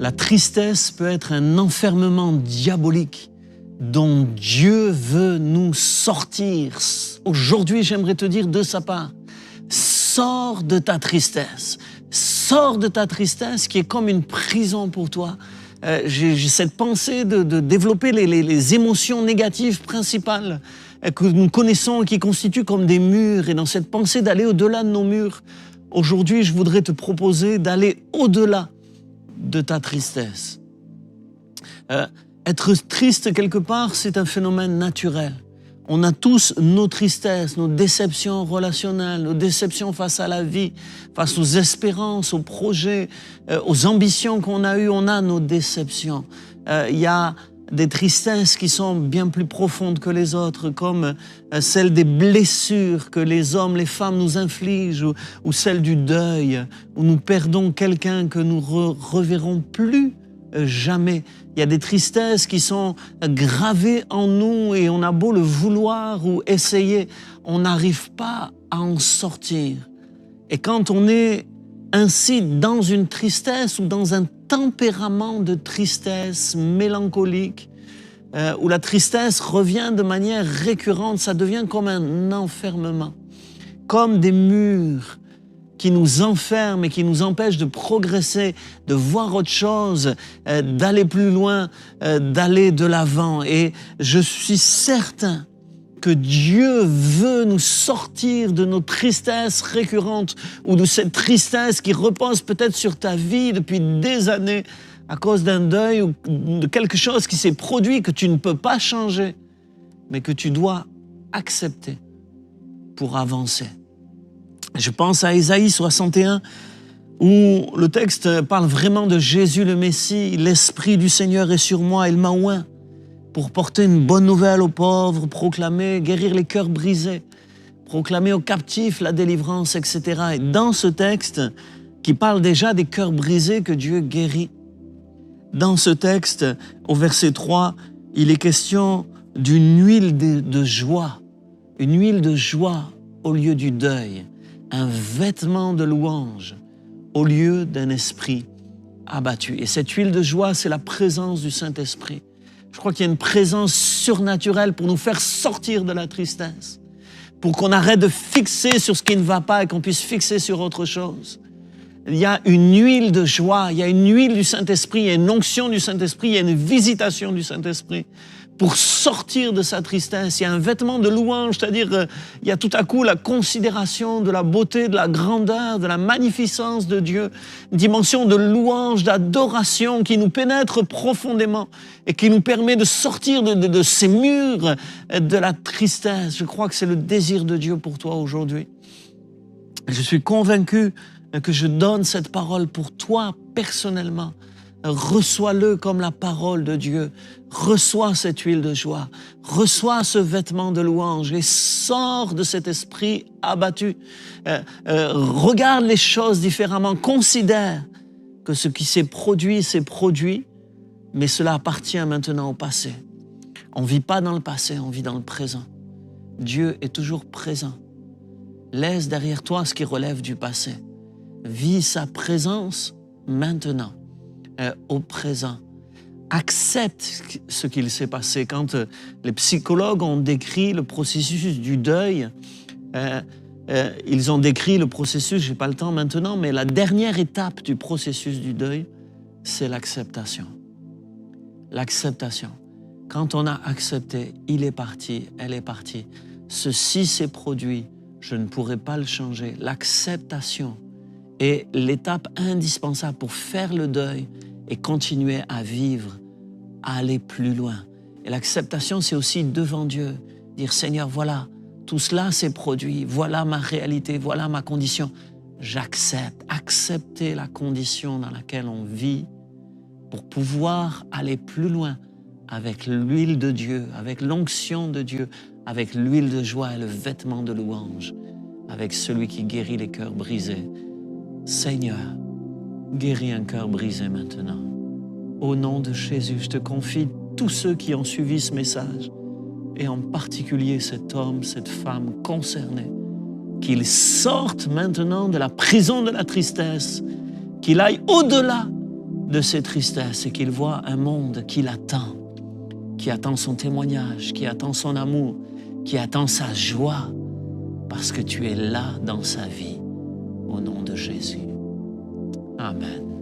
La tristesse peut être un enfermement diabolique dont Dieu veut nous sortir. Aujourd'hui, j'aimerais te dire de sa part, sors de ta tristesse. Sors de ta tristesse qui est comme une prison pour toi. J'ai cette pensée de développer les émotions négatives principales que nous connaissons et qui constituent comme des murs. Et dans cette pensée d'aller au-delà de nos murs, aujourd'hui, je voudrais te proposer d'aller au-delà de ta tristesse. Être triste quelque part, c'est un phénomène naturel. On a tous nos tristesses, nos déceptions relationnelles, nos déceptions face à la vie, face aux espérances, aux projets, aux ambitions qu'on a eues. On a nos déceptions. Il y a des tristesses qui sont bien plus profondes que les autres, comme celle des blessures que les hommes, les femmes nous infligent, ou celle du deuil, où nous perdons quelqu'un que nous reverrons plus jamais. Il y a des tristesses qui sont gravées en nous et on a beau le vouloir ou essayer, on n'arrive pas à en sortir. Et quand on est ainsi dans une tristesse ou dans un tempérament de tristesse mélancolique, où la tristesse revient de manière récurrente, ça devient comme un enfermement, comme des murs qui nous enferment et qui nous empêchent de progresser, de voir autre chose, d'aller plus loin, d'aller de l'avant. Et je suis certain que Dieu veut nous sortir de nos tristesses récurrentes ou de cette tristesse qui repose peut-être sur ta vie depuis des années à cause d'un deuil ou de quelque chose qui s'est produit que tu ne peux pas changer, mais que tu dois accepter pour avancer. Je pense à Ésaïe 61, où le texte parle vraiment de Jésus le Messie. « L'Esprit du Seigneur est sur moi, il m'a oint pour porter une bonne nouvelle aux pauvres, proclamer, guérir les cœurs brisés, proclamer aux captifs la délivrance, etc. » Et dans ce texte, qui parle déjà des cœurs brisés que Dieu guérit, dans ce texte, au verset 3, il est question d'une huile de joie, une huile de joie au lieu du deuil, un vêtement de louange au lieu d'un esprit abattu. Et cette huile de joie, c'est la présence du Saint-Esprit. Je crois qu'il y a une présence surnaturelle pour nous faire sortir de la tristesse, pour qu'on arrête de fixer sur ce qui ne va pas et qu'on puisse fixer sur autre chose. Il y a une huile de joie, il y a une huile du Saint-Esprit, il y a une onction du Saint-Esprit, il y a une visitation du Saint-Esprit pour sortir de sa tristesse. Il y a un vêtement de louange, c'est-à-dire il y a tout à coup la considération de la beauté, de la grandeur, de la magnificence de Dieu, une dimension de louange, d'adoration qui nous pénètre profondément et qui nous permet de sortir de ces murs de la tristesse. Je crois que c'est le désir de Dieu pour toi aujourd'hui. Je suis convaincu que je donne cette parole pour toi personnellement. Reçois-le comme la parole de Dieu. Reçois cette huile de joie. Reçois ce vêtement de louange et sors de cet esprit abattu. Regarde les choses différemment. Considère que ce qui s'est produit, mais cela appartient maintenant au passé. On ne vit pas dans le passé, on vit dans le présent. Dieu est toujours présent. Laisse derrière toi ce qui relève du passé. Vis sa présence maintenant, au présent. Accepte ce qu'il s'est passé. Quand les psychologues ont décrit le processus du deuil, ils ont décrit le processus, je n'ai pas le temps maintenant, mais la dernière étape du processus du deuil, c'est l'acceptation. L'acceptation. Quand on a accepté, il est parti, elle est partie. Ceci s'est produit, je ne pourrai pas le changer. L'acceptation est l'étape indispensable pour faire le deuil et continuer à vivre, à aller plus loin. Et l'acceptation, c'est aussi devant Dieu, dire « Seigneur, voilà, tout cela s'est produit, voilà ma réalité, voilà ma condition. J'accepte. » Accepter la condition dans laquelle on vit pour pouvoir aller plus loin avec l'huile de Dieu, avec l'onction de Dieu, avec l'huile de joie et le vêtement de louange, avec celui qui guérit les cœurs brisés. Seigneur, guéris un cœur brisé maintenant. Au nom de Jésus, je te confie tous ceux qui ont suivi ce message, et en particulier cet homme, cette femme concernée, qu'ils sortent maintenant de la prison de la tristesse, qu'il aille au-delà de ces tristesses et qu'il voit un monde qui l'attend, qui attend son témoignage, qui attend son amour, qui attend sa joie, parce que tu es là dans sa vie, au nom de Jésus. Amen.